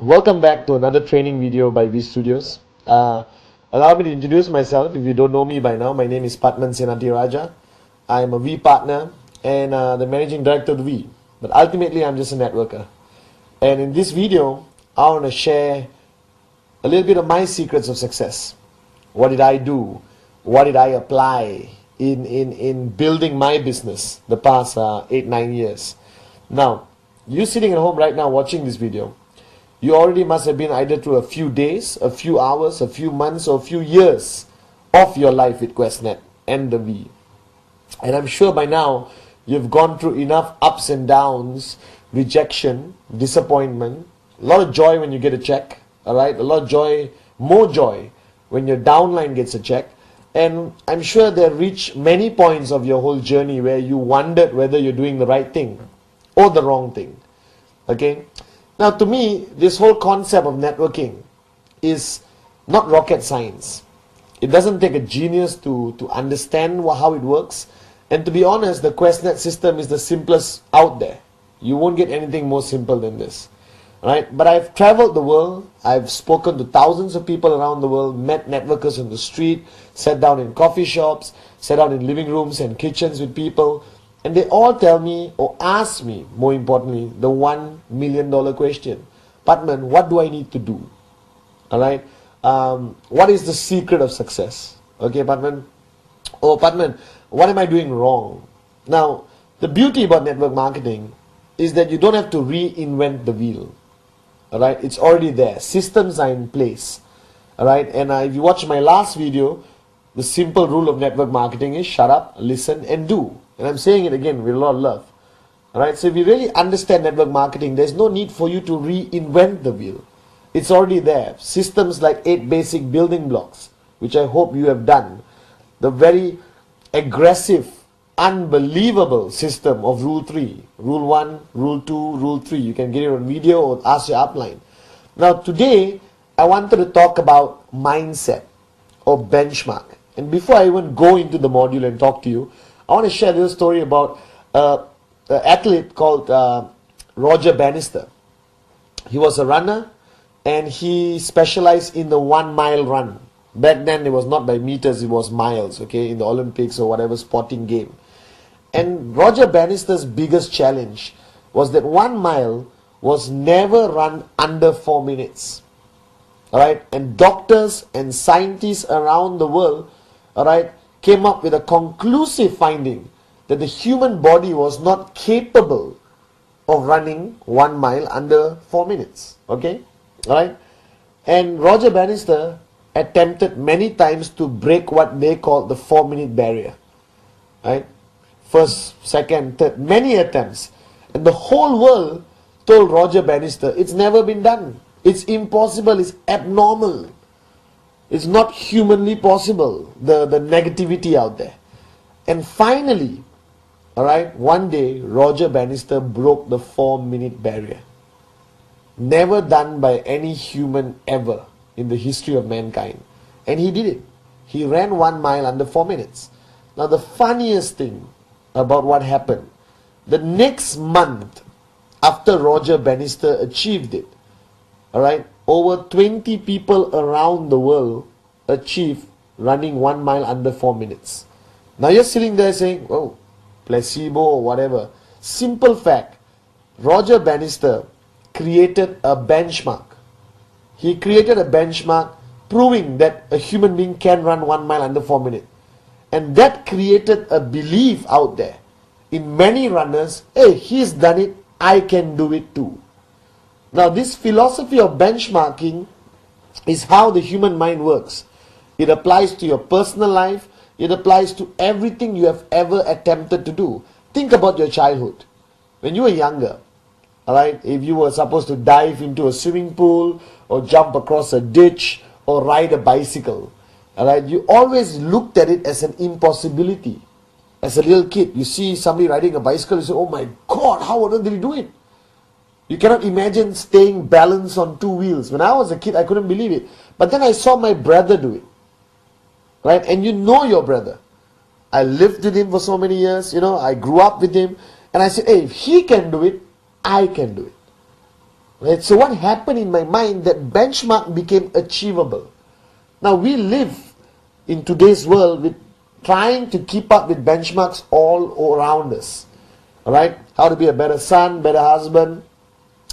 Welcome back to another training video by V Studios. Allow me to introduce myself. If you don't know me by now, my name is Patman Senati Raja. I'm a V partner and the managing director of V. But ultimately, I'm just a networker. And in this video, I want to share a little bit of my secrets of success. What did I do? What did I apply in building my business the past 8-9 years? Now, you sitting at home right now watching this video, you already must have been either through a few days, a few hours, a few months, or a few years of your life with QuestNet and the V. And I'm sure by now you've gone through enough ups and downs, rejection, disappointment, a lot of joy when you get a check, alright? A lot of joy, more joy when your downline gets a check. And I'm sure there reached many points of your whole journey where you wondered whether you're doing the right thing or the wrong thing. Okay? Now, to me, this whole concept of networking is not rocket science. It doesn't take a genius to understand how it works. And to be honest, the QuestNet system is the simplest out there. You won't get anything more simple than this. Right? But I've traveled the world. I've spoken to thousands of people around the world, met networkers on the street, sat down in coffee shops, sat down in living rooms and kitchens with people. And they all tell me or ask me, more importantly, the $1 million question. Patman, what do I need to do? Alright? What is the secret of success? Okay, Patman? Oh, Patman, what am I doing wrong? Now, the beauty about network marketing is that you don't have to reinvent the wheel. Alright? It's already there. Systems are in place. Alright? And if you watch my last video, the simple rule of network marketing is shut up, listen, and do. And I'm saying it again with a lot of love. Alright, so if you really understand network marketing, there's no need for you to reinvent the wheel. It's already there. Systems like 8 basic building blocks, which I hope you have done. The very aggressive, unbelievable system of Rule 3. Rule 1, Rule 2, Rule 3. You can get it on video or ask your upline. Now today, I wanted to talk about mindset or benchmark. And before I even go into the module and talk to you, I want to share a little story about an athlete called Roger Bannister. He was a runner and he specialized in the 1 mile run. Back then it was not by meters, it was miles, okay, in the Olympics or whatever sporting game. And Roger Bannister's biggest challenge was that 1 mile was never run under 4 minutes. Alright, and doctors and scientists around the world, alright, came up with a conclusive finding that the human body was not capable of running 1 mile under 4 minutes. Okay? Alright? And Roger Bannister attempted many times to break what they call the 4-minute barrier. Right? First, second, third, many attempts. And the whole world told Roger Bannister, it's never been done. It's impossible, it's abnormal. It's not humanly possible, the negativity out there. And finally, alright, one day, Roger Bannister broke the 4-minute barrier. Never done by any human ever in the history of mankind. And he did it. He ran 1 mile under 4 minutes. Now the funniest thing about what happened, the next month after Roger Bannister achieved it, alright, over 20 people around the world achieved running 1 mile under 4 minutes. Now you're sitting there saying, oh, placebo or whatever. Simple fact, Roger Bannister created a benchmark. He created a benchmark proving that a human being can run 1 mile under 4 minutes. And that created a belief out there in many runners, hey, he's done it, I can do it too. Now this philosophy of benchmarking is how the human mind works. It applies to your personal life. It applies to everything you have ever attempted to do. Think about your childhood. When you were younger, alright, if you were supposed to dive into a swimming pool or jump across a ditch or ride a bicycle, alright, you always looked at it as an impossibility. As a little kid, you see somebody riding a bicycle, you say, oh my God, how on earth did he do it? You cannot imagine staying balanced on 2 wheels. When I was a kid, I couldn't believe it. But then I saw my brother do it. Right? And you know your brother. I lived with him for so many years. I grew up with him. And I said, hey, if he can do it, I can do it. Right? So what happened in my mind, that benchmark became achievable. Now we live in today's world with trying to keep up with benchmarks all around us. Alright? How to be a better son, better husband,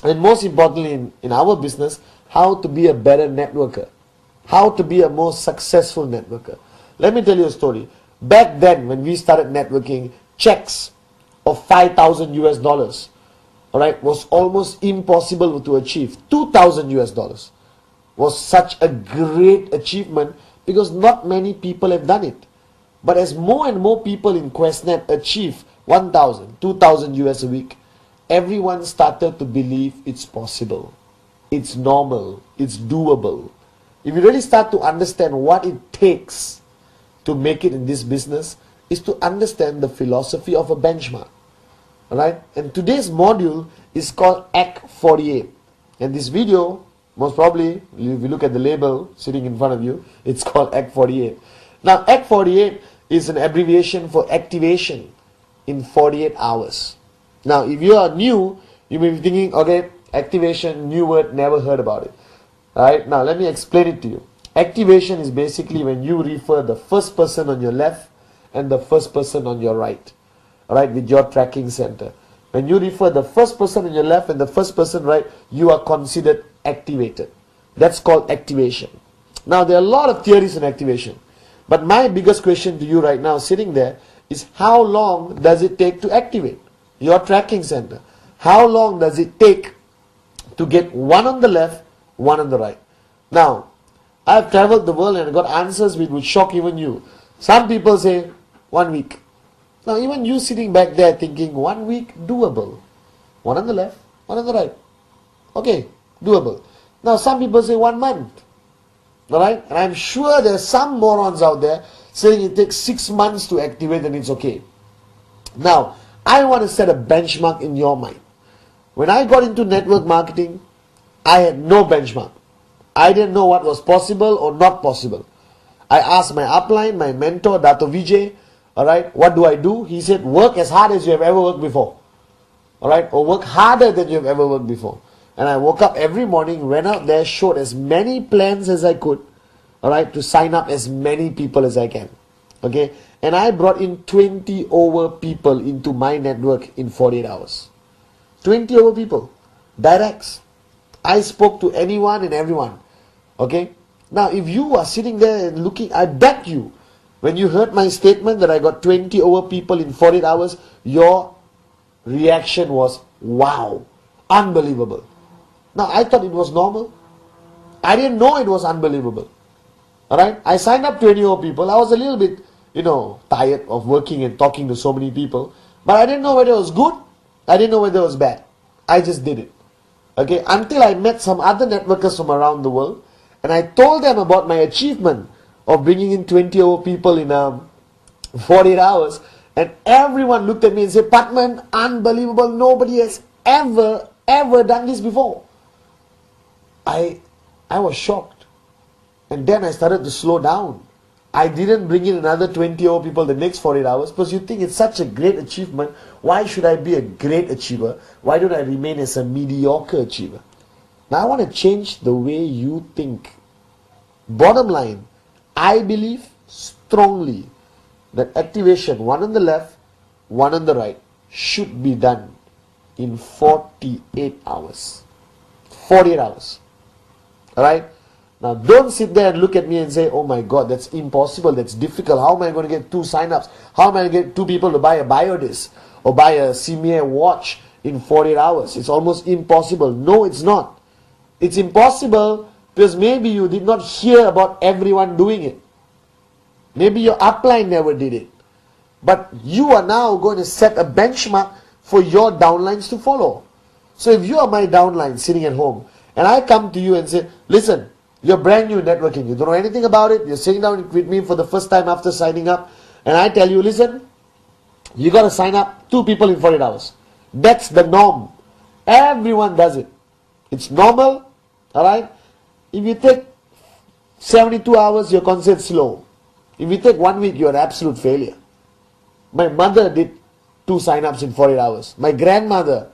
and most importantly in our business, how to be a better networker. How to be a more successful networker. Let me tell you a story. Back then when we started networking, checks of 5,000 US dollars, alright, was almost impossible to achieve. 2,000 US dollars was such a great achievement because not many people have done it. But as more and more people in QuestNet achieve 1,000, 2,000 US a week, everyone started to believe it's possible. It's normal. It's doable. If you really start to understand what it takes to make it in this business, is to understand the philosophy of a benchmark. Alright? And today's module is called Act 48. And this video, most probably, if you look at the label sitting in front of you, it's called Act 48. Now, Act 48 is an abbreviation for activation in 48 hours. Now, if you are new, you may be thinking, okay, activation, new word, never heard about it. Alright, now let me explain it to you. Activation is basically when you refer the first person on your left and the first person on your right. Alright, with your tracking center. When you refer the first person on your left and the first person right, you are considered activated. That's called activation. Now, there are a lot of theories in activation. But my biggest question to you right now, sitting there, is how long does it take to activate your tracking center? How long does it take to get one on the left, one on the right? Now, I've traveled the world and got answers which would shock even you. Some people say 1 week. Now, even you sitting back there thinking 1 week, doable. One on the left, one on the right. Okay, doable. Now, some people say 1 month. Alright? And I'm sure there's some morons out there saying it takes 6 months to activate and it's okay. Now, I want to set a benchmark in your mind. When I got into network marketing, I had no benchmark. I didn't know what was possible or not possible. I asked my upline, my mentor, Dato Vijay, alright, what do I do? He said, work as hard as you have ever worked before. Alright, or work harder than you have ever worked before. And I woke up every morning, went out there, showed as many plans as I could, alright, to sign up as many people as I can. Okay, and I brought in 20 over people into my network in 48 hours. 20 over people, directs. I spoke to anyone and everyone. Okay, now if you are sitting there and looking, I bet you, when you heard my statement that I got 20 over people in 48 hours, your reaction was, wow, unbelievable. Now, I thought it was normal. I didn't know it was unbelievable. Alright, I signed up 20 over people. I was a little bit, tired of working and talking to so many people. But I didn't know whether it was good. I didn't know whether it was bad. I just did it. Okay, until I met some other networkers from around the world. And I told them about my achievement of bringing in 20 over people in 48 hours. And everyone looked at me and said, Patman, unbelievable. Nobody has ever done this before. I was shocked. And then I started to slow down. I didn't bring in another 20 over people the next 48 hours because you think it's such a great achievement. Why should I be a great achiever? Why don't I remain as a mediocre achiever? Now I want to change the way you think. Bottom line, I believe strongly that activation, one on the left, one on the right, should be done in 48 hours. 48 hours. Alright? Now don't sit there and look at me and say, oh my god, that's impossible, that's difficult. How am I going to get 2 sign-ups? How am I going to get 2 people to buy a Biodisc or buy a CMA watch in 48 hours? It's almost impossible. No, it's not. It's impossible because maybe you did not hear about everyone doing it. Maybe your upline never did it. But you are now going to set a benchmark for your downlines to follow. So if you are my downline sitting at home and I come to you and say, listen, you're brand new in networking, you don't know anything about it, you're sitting down with me for the first time after signing up, and I tell you, listen, you got to sign up 2 people in 48 hours. That's the norm. Everyone does it. It's normal. Alright? If you take 72 hours, you're considered slow. If you take 1 week, you're an absolute failure. My mother did 2 sign-ups in 48 hours. My grandmother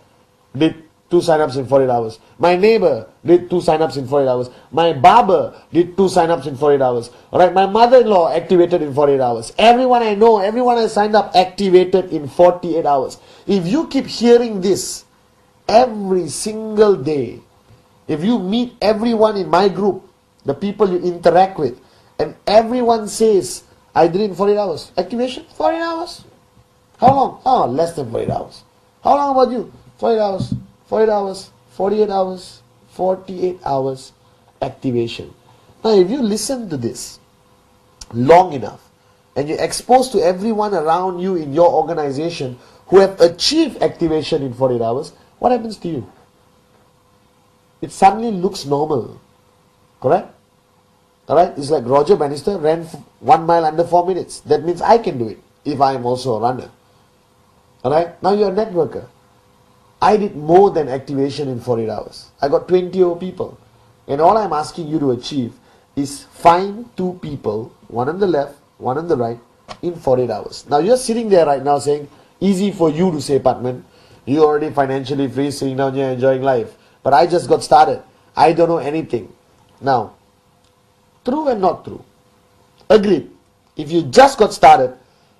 did 2 2 sign-ups in 48 hours. My neighbor did 2 sign-ups in 48 hours. My barber did 2 sign-ups in 48 hours. Alright, my mother-in-law activated in 48 hours. Everyone I know, everyone I signed up activated in 48 hours. If you keep hearing this every single day, if you meet everyone in my group, the people you interact with, and everyone says, I did it in 48 hours. Activation? 48 hours. How long? Oh, less than 48 hours. How long about you? 48 hours. 48 hours. 48 hours. 48 hours activation. Now, if you listen to this long enough, and you're exposed to everyone around you in your organization who have achieved activation in 48 hours, what happens to you? It suddenly looks normal. Correct? Alright? It's like Roger Bannister ran 1 mile under 4 minutes. That means I can do it if I am also a runner. Alright? Now you're a networker. I did more than activation in 48 hours. I got 20 over people. And all I'm asking you to achieve is find 2 people, one on the left, one on the right, in 48 hours. Now you're sitting there right now saying, easy for you to say, Patman. You're already financially free, sitting down here enjoying life. But I just got started. I don't know anything. Now, true and not true. Agreed. If you just got started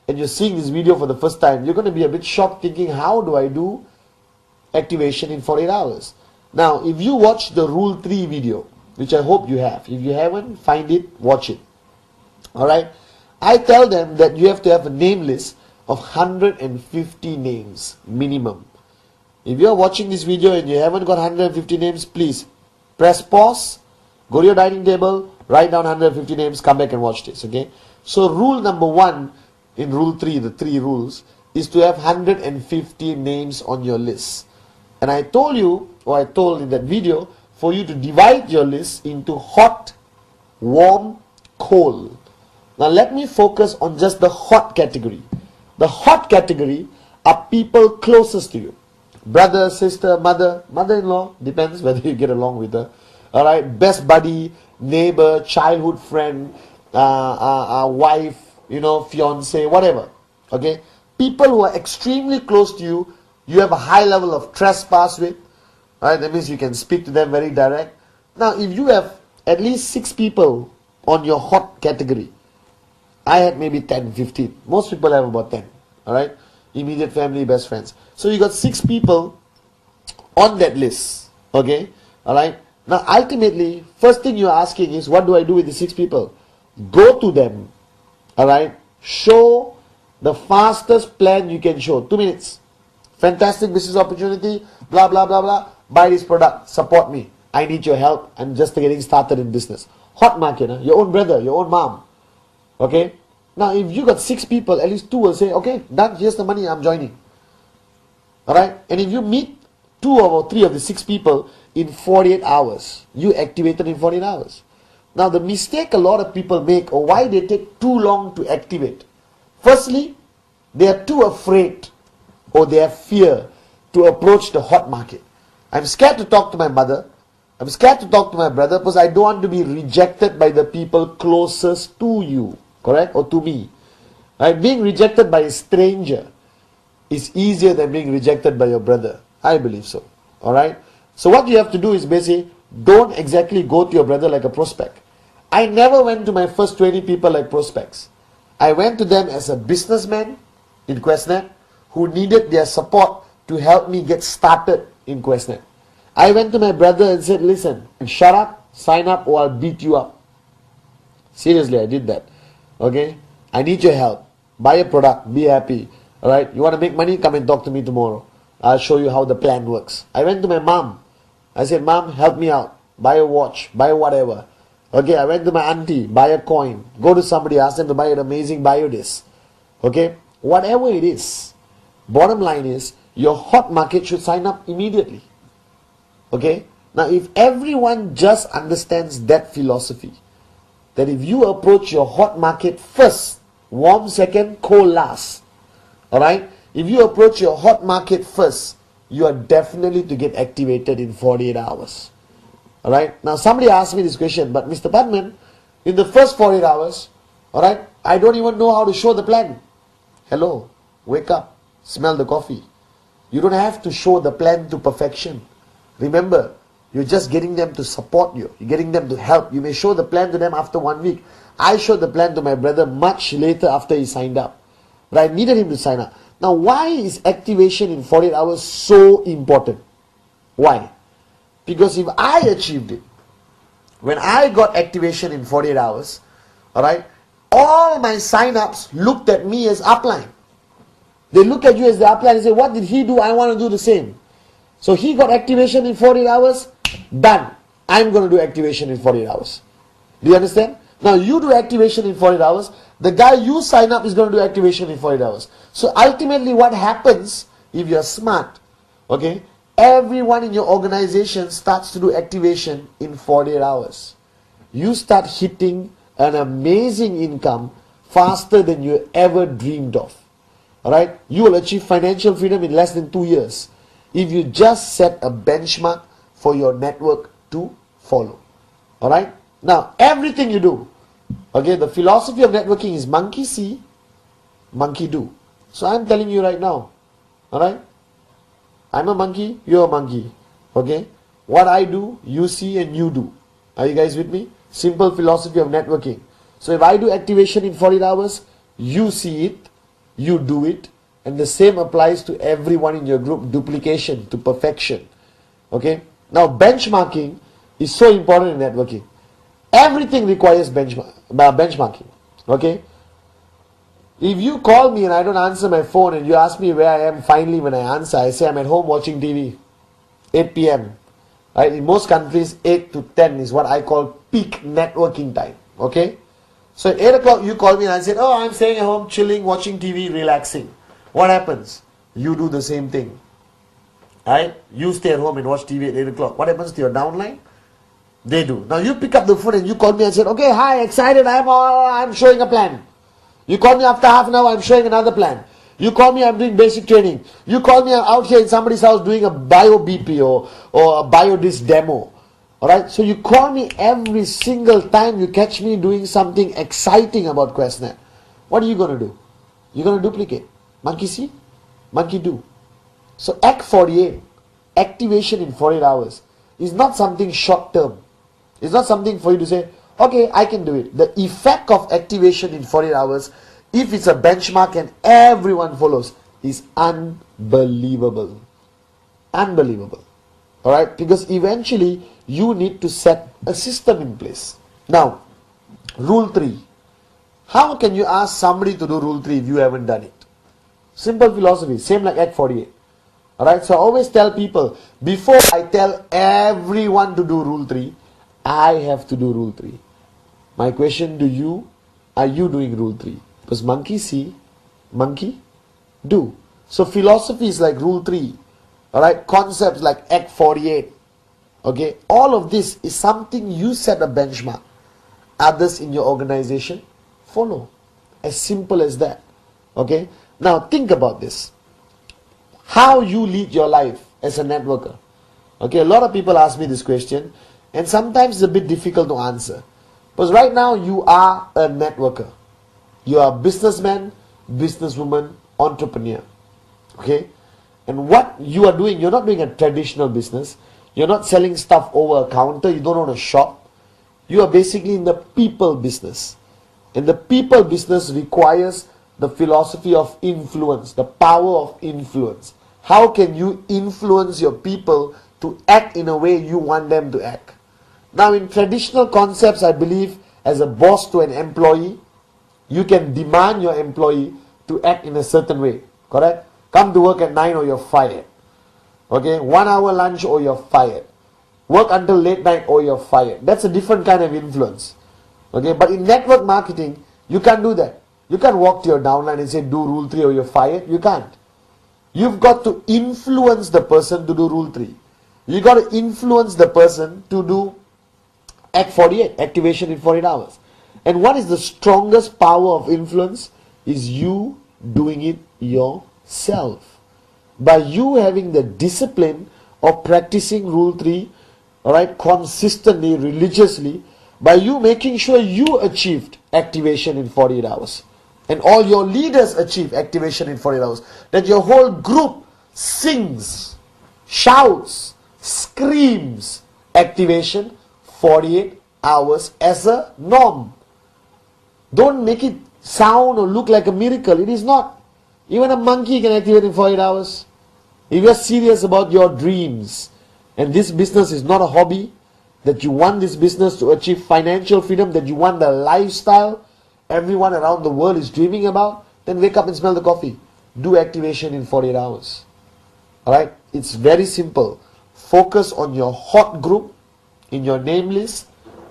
and you're seeing this video for the first time, you're going to be a bit shocked thinking, how do I do activation in 48 hours? Now, if you watch the Rule 3 video, which I hope you have. If you haven't, find it, watch it. Alright? I tell them that you have to have a name list of 150 names minimum. If you're watching this video and you haven't got 150 names, please press pause, go to your dining table, write down 150 names, come back and watch this, okay? So rule number 1 in Rule 3, the 3 rules, is to have 150 names on your list. And I told you, or I told in that video, for you to divide your list into hot, warm, cold. Now let me focus on just the hot category. The hot category are people closest to you. Brother, sister, mother, mother-in-law, depends whether you get along with her. Alright, best buddy, neighbor, childhood friend, wife, fiance, whatever. Okay, people who are extremely close to you, you have a high level of trespass with. Alright, that means you can speak to them very direct. Now, if you have at least 6 people on your hot category, I had maybe 10, 15. Most people have about 10. Alright, immediate family, best friends. So you got 6 people on that list. Okay, alright. Now, ultimately, first thing you're asking is, what do I do with the 6 people? Go to them, alright, show the fastest plan you can show. 2 minutes. Fantastic business opportunity, blah, blah, blah, blah. Buy this product, support me. I need your help. I'm just getting started in business. Hot market, huh? Your own brother, your own mom. Okay? Now, if you got 6 people, at least 2 will say, okay, done, here's the money, I'm joining. Alright? And if you meet 2 or 3 of the 6 people in 48 hours, you activated in 48 hours. Now, the mistake a lot of people make, or why they take too long to activate. Firstly, they are too afraid, or they have fear to approach the hot market. I'm scared to talk to my mother. I'm scared to talk to my brother because I don't want to be rejected by the people closest to you. Correct? Or to me. Right? Being rejected by a stranger is easier than being rejected by your brother. I believe so. Alright? So what you have to do is basically, don't exactly go to your brother like a prospect. I never went to my first 20 people like prospects. I went to them as a businessman in QuestNet who needed their support to help me get started in QuestNet. I went to my brother and said, listen, shut up, sign up, or I'll beat you up. Seriously, I did that. Okay? I need your help. Buy a product, be happy. Alright? You want to make money? Come and talk to me tomorrow. I'll show you how the plan works. I went to my mom. I said, Mom, help me out. Buy a watch, buy whatever. Okay, I went to my auntie, buy a coin. Go to somebody, ask them to buy an amazing biodisc. Okay? Whatever it is. Bottom line is, your hot market should sign up immediately. Okay? Now, if everyone just understands that philosophy, that if you approach your hot market first, warm second, cold last. Alright? If you approach your hot market first, you are definitely to get activated in 48 hours. Alright? Now, somebody asked me this question, but Mr. Padman, in the first 48 hours, alright, I don't even know how to show the plan. Hello? Wake up. Smell the coffee. You don't have to show the plan to perfection. Remember, you're just getting them to support you. You're getting them to help. You may show the plan to them after 1 week. I showed the plan to my brother much later after he signed up. But I needed him to sign up. Now, why is activation in 48 hours so important? Why? Because if I achieved it, when I got activation in 48 hours, alright, all my sign-ups looked at me as upline. They look at you as the upline and say, what did he do? I want to do the same. So he got activation in 48 hours, done. I'm going to do activation in 48 hours. Do you understand? Now you do activation in 48 hours, the guy you sign up is going to do activation in 48 hours. So ultimately what happens, if you're smart, okay, everyone in your organization starts to do activation in 48 hours. You start hitting an amazing income faster than you ever dreamed of. Alright? You will achieve financial freedom in less than 2 years if you just set a benchmark for your network to follow. Alright? Now, everything you do, okay, the philosophy of networking is monkey see, monkey do. So I'm telling you right now, alright? I'm a monkey, you're a monkey. Okay? What I do, you see and you do. Are you guys with me? Simple philosophy of networking. So if I do activation in 48 hours, you see it, you do it, and the same applies to everyone in your group, duplication to perfection. Okay? Now benchmarking is so important in networking. Everything requires benchmarking. Okay? If you call me and I don't answer my phone and you ask me where I am, finally when I answer, I say I'm at home watching TV. 8 p.m. Right? In most countries, 8 to 10 is what I call peak networking time. Okay? So at 8 o'clock you call me and I said, oh, I'm staying at home, chilling, watching TV, relaxing. What happens? You do the same thing. Right? You stay at home and watch TV at 8 o'clock. What happens to your downline? They do. Now you pick up the phone and you call me and said, okay, hi, excited, I'm showing a plan. You call me after half an hour, I'm showing another plan. You call me, I'm doing basic training. You call me, I'm out here in somebody's house doing a bio BPO or a biodisc demo. Alright, so you call me every single time you catch me doing something exciting about QuestNet. What are you going to do? You're going to duplicate. Monkey see, monkey do. So Act 48, activation in 48 hours, is not something short term. It's not something for you to say, okay, I can do it. The effect of activation in 48 hours, if it's a benchmark and everyone follows, is unbelievable. Unbelievable. Alright? Because eventually, you need to set a system in place. Now, Rule 3. How can you ask somebody to do Rule 3 if you haven't done it? Simple philosophy. Same like Act 48. Alright? So I always tell people, before I tell everyone to do Rule 3, I have to do Rule 3. My question to you, are you doing Rule 3? Because monkey see, monkey do. So philosophy is like Rule 3. Alright, concepts like Act 48. Okay, all of this is something you set a benchmark. Others in your organization follow. As simple as that. Okay, now think about this. How you lead your life as a networker. Okay, a lot of people ask me this question, and sometimes it's a bit difficult to answer. Because right now you are a networker. You are a businessman, businesswoman, entrepreneur. Okay? And what you are doing, you're not doing a traditional business. You're not selling stuff over a counter. You don't own a shop. You are basically in the people business. And the people business requires the philosophy of influence, the power of influence. How can you influence your people to act in a way you want them to act? Now in traditional concepts, I believe as a boss to an employee, you can demand your employee to act in a certain way. Correct? Come to work at 9 or you're fired. Okay? 1 hour lunch or you're fired. Work until late night or you're fired. That's a different kind of influence. Okay? But in network marketing, you can't do that. You can't walk to your downline and say do Rule 3 or you're fired. You can't. You've got to influence the person to do Rule 3. You got to influence the person to do Act 48, activation in 48 hours. And what is the strongest power of influence? Is you doing it yourself. By you having the discipline of practicing Rule 3, alright, consistently, religiously, by you making sure you achieved activation in 48 hours. And all your leaders achieve activation in 48 hours. That your whole group sings, shouts, screams activation 48 hours as a norm. Don't make it sound or look like a miracle. It is not. Even a monkey can activate in 48 hours. If you are serious about your dreams, and this business is not a hobby, that you want this business to achieve financial freedom, that you want the lifestyle everyone around the world is dreaming about, then wake up and smell the coffee. Do activation in 48 hours. Alright? It's very simple. Focus on your hot group in your name list.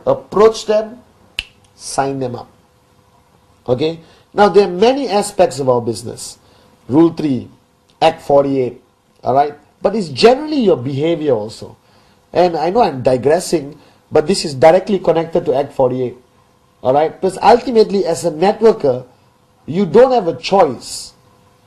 Approach them. Sign them up. Okay? Now there are many aspects of our business. Rule 3. Act 48. Alright? But it's generally your behavior also. And I know I'm digressing, but this is directly connected to Act 48. Alright? Because ultimately, as a networker, you don't have a choice.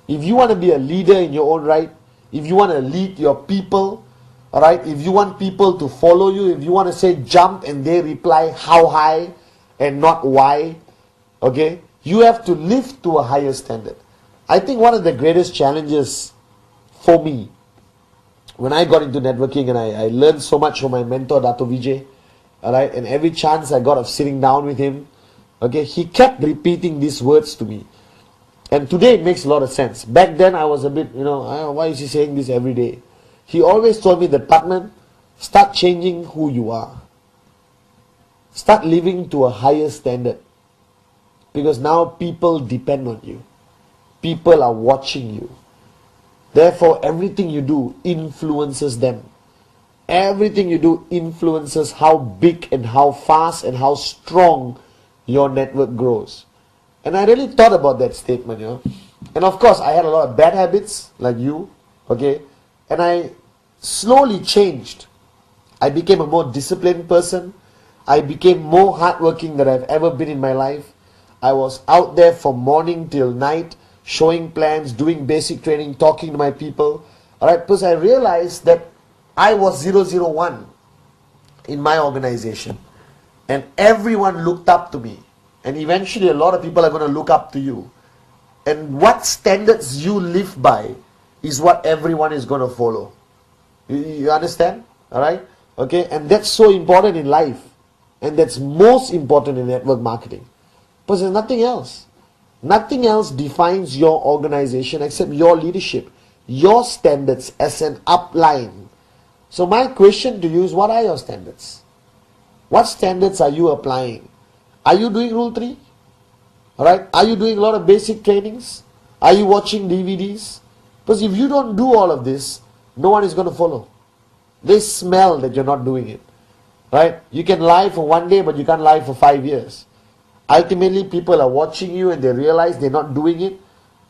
If you want to be a leader in your own right, if you want to lead your people, alright, if you want people to follow you, if you want to say jump and they reply how high and not why, okay, you have to live to a higher standard. I think one of the greatest challenges for me, when I got into networking and I learned so much from my mentor, Dato Vijay, alright, and every chance I got of sitting down with him, okay, he kept repeating these words to me. And today it makes a lot of sense. Back then I was a bit, why is he saying this every day? He always told me that, Patman, start changing who you are. Start living to a higher standard. Because now people depend on you. People are watching you. Therefore, everything you do influences them. Everything you do influences how big and how fast and how strong your network grows. And I really thought about that statement, And of course, I had a lot of bad habits, like you, okay? And I slowly changed. I became a more disciplined person. I became more hardworking than I've ever been in my life. I was out there from morning till night, showing plans, doing basic training, talking to my people. Alright, because I realized that I was 001 in my organization. And everyone looked up to me. And eventually a lot of people are going to look up to you. And what standards you live by is what everyone is going to follow. You understand? Alright? Okay? And that's so important in life. And that's most important in network marketing. Because there's nothing else. Nothing else defines your organization except your leadership. Your standards as an upline. So my question to you is, what are your standards? What standards are you applying? Are you doing Rule 3? Alright? Are you doing a lot of basic trainings? Are you watching DVDs? Because if you don't do all of this, no one is going to follow. They smell that you're not doing it. Right? You can lie for one day, but you can't lie for 5 years. Ultimately, people are watching you and they realize they're not doing it.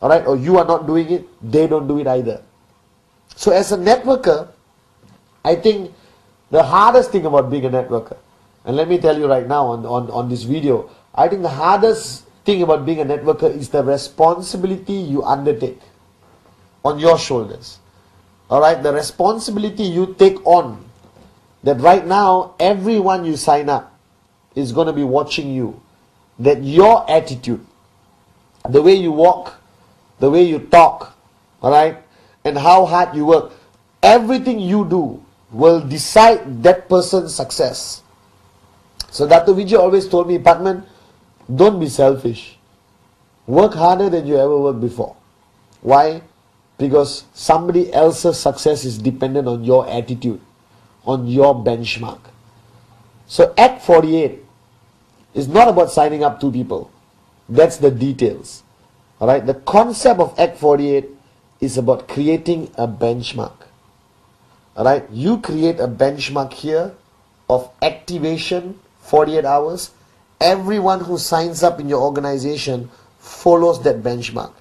Alright? Or you are not doing it. They don't do it either. So as a networker, I think the hardest thing about being a networker, and let me tell you right now on this video, I think the hardest thing about being a networker is the responsibility you undertake on your shoulders. Alright, the responsibility you take on, that right now everyone you sign up is going to be watching you. That your attitude, the way you walk, the way you talk, alright, and how hard you work, everything you do will decide that person's success. So Dato Vijay always told me, Patman, don't be selfish. Work harder than you ever worked before. Why? Because somebody else's success is dependent on your attitude, on your benchmark. So Act 48 is not about signing up 2 people. That's the details. Alright? The concept of Act 48 is about creating a benchmark. Alright? You create a benchmark here of activation 48 hours. Everyone who signs up in your organization follows that benchmark.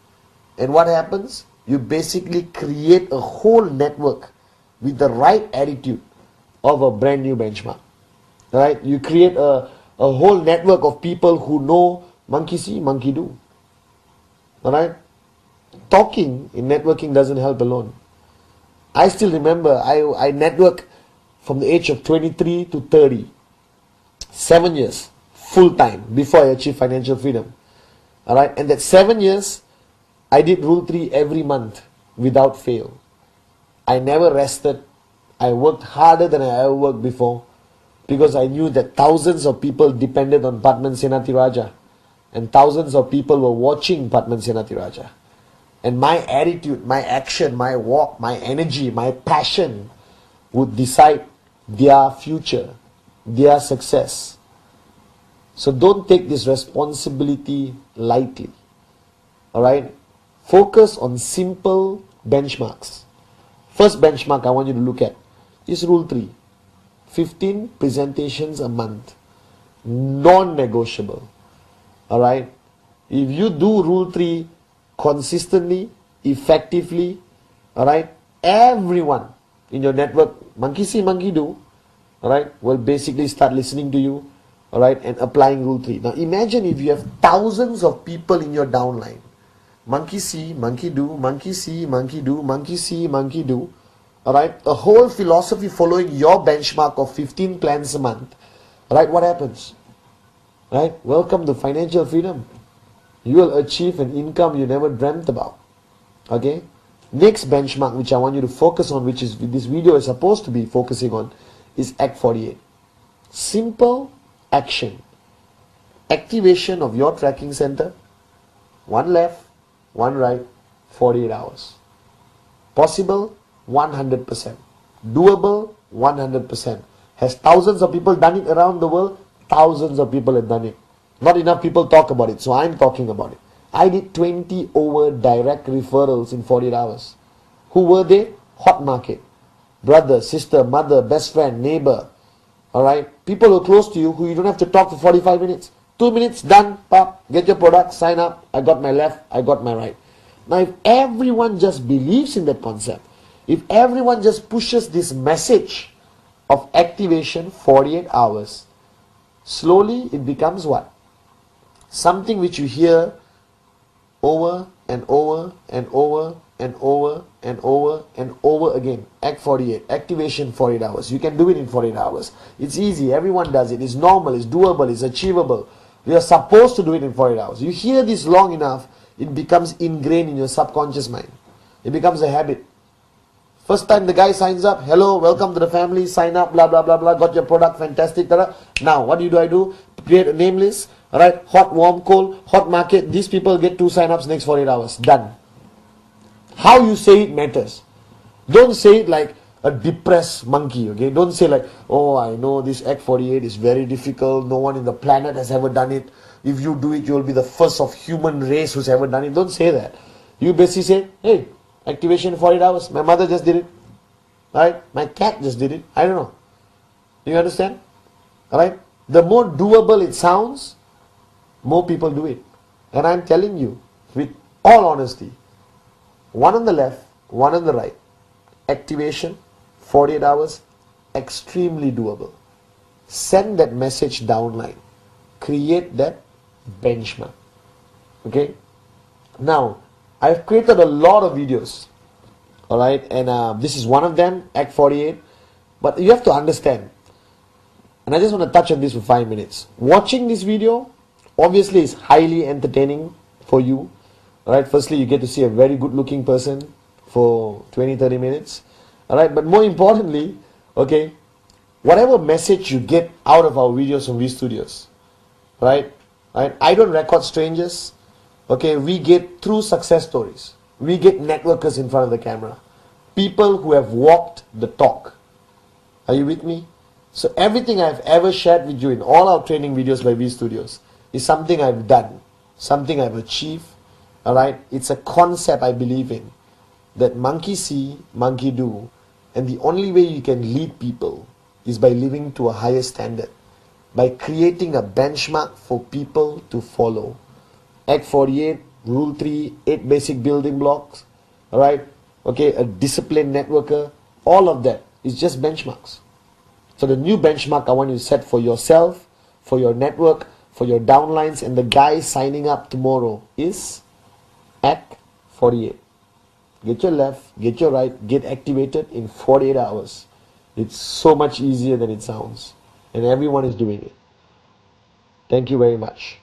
And what happens? You basically create a whole network with the right attitude of a brand new benchmark. Right? You create a whole network of people who know monkey see, monkey do. Alright? Talking in networking doesn't help alone. I still remember I network from the age of 23 to 30. 7 years, full time, before I achieved financial freedom. Alright? And that 7 years, I did Rule 3 every month without fail. I never rested. I worked harder than I ever worked before because I knew that thousands of people depended on Padman Senathirajah and thousands of people were watching Padman Senathirajah. And my attitude, my action, my walk, my energy, my passion would decide their future, their success. So don't take this responsibility lightly. Alright? Focus on simple benchmarks. First benchmark I want you to look at is Rule 3. 15 presentations a month. Non-negotiable. Alright? If you do Rule 3 consistently, effectively, alright, everyone in your network, monkey see, monkey do, alright, will basically start listening to you, alright, and applying Rule 3. Now imagine if you have thousands of people in your downline. Monkey see, monkey do, monkey see, monkey do, monkey see, monkey do. Alright, a whole philosophy following your benchmark of 15 plans a month. Alright, what happens? Right? Welcome to financial freedom. You will achieve an income you never dreamt about. Okay? Next benchmark which I want you to focus on, which is this video is supposed to be focusing on, is Act 48. Simple action. Activation of your tracking center. One left, one right, 48 hours. Possible? 100%. Doable? 100%. Has thousands of people done it around the world? Thousands of people have done it. Not enough people talk about it, so I'm talking about it. I did 20 over direct referrals in 48 hours. Who were they? Hot market. Brother, sister, mother, best friend, neighbor. Alright? People who are close to you who you don't have to talk for 45 minutes. 2 minutes, done, pop, get your product, sign up. I got my left, I got my right. Now if everyone just believes in that concept, if everyone just pushes this message of activation 48 hours, slowly it becomes what? Something which you hear over and over and over and over and over and over again. Act 48, activation 48 hours. You can do it in 48 hours. It's easy, everyone does it. It's normal, it's doable, it's achievable. We are supposed to do it in 48 hours. You hear this long enough, it becomes ingrained in your subconscious mind. It becomes a habit. First time the guy signs up, hello, welcome to the family, sign up, blah, blah, blah, blah, got your product, fantastic, tada. Now, what do? I do? Create a name list, alright, hot, warm, cold, hot market, these people get 2 sign-ups next 48 hours, done. How you say it matters. Don't say it like a depressed monkey, okay? Don't say like, oh, I know this Act 48 is very difficult, no one in the planet has ever done it. If you do it, you'll be the first of human race who's ever done it. Don't say that. You basically say, hey, activation 48 hours. My mother just did it. Right? My cat just did it. I don't know. Do you understand? Alright? The more doable it sounds, more people do it. And I'm telling you, with all honesty, one on the left, one on the right. Activation, 48 hours, extremely doable. Send that message downline. Create that benchmark. Okay? Now, I've created a lot of videos, alright, and this is one of them, Act 48, but you have to understand, and I just want to touch on this for 5 minutes. Watching this video, obviously is highly entertaining for you, alright, firstly you get to see a very good looking person for 20-30 minutes, alright, but more importantly, okay, whatever message you get out of our videos from V Studios, right, I don't record strangers. Okay, we get true success stories. We get networkers in front of the camera. People who have walked the talk. Are you with me? So everything I've ever shared with you in all our training videos by V Studios is something I've done, something I've achieved. Alright, it's a concept I believe in. That monkey see, monkey do. And the only way you can lead people is by living to a higher standard. By creating a benchmark for people to follow. Act 48, Rule 3, 8 basic building blocks, alright, okay, a disciplined networker, all of that is just benchmarks. So the new benchmark I want you to set for yourself, for your network, for your downlines, and the guys signing up tomorrow is Act 48. Get your left, get your right, get activated in 48 hours. It's so much easier than it sounds, and everyone is doing it. Thank you very much.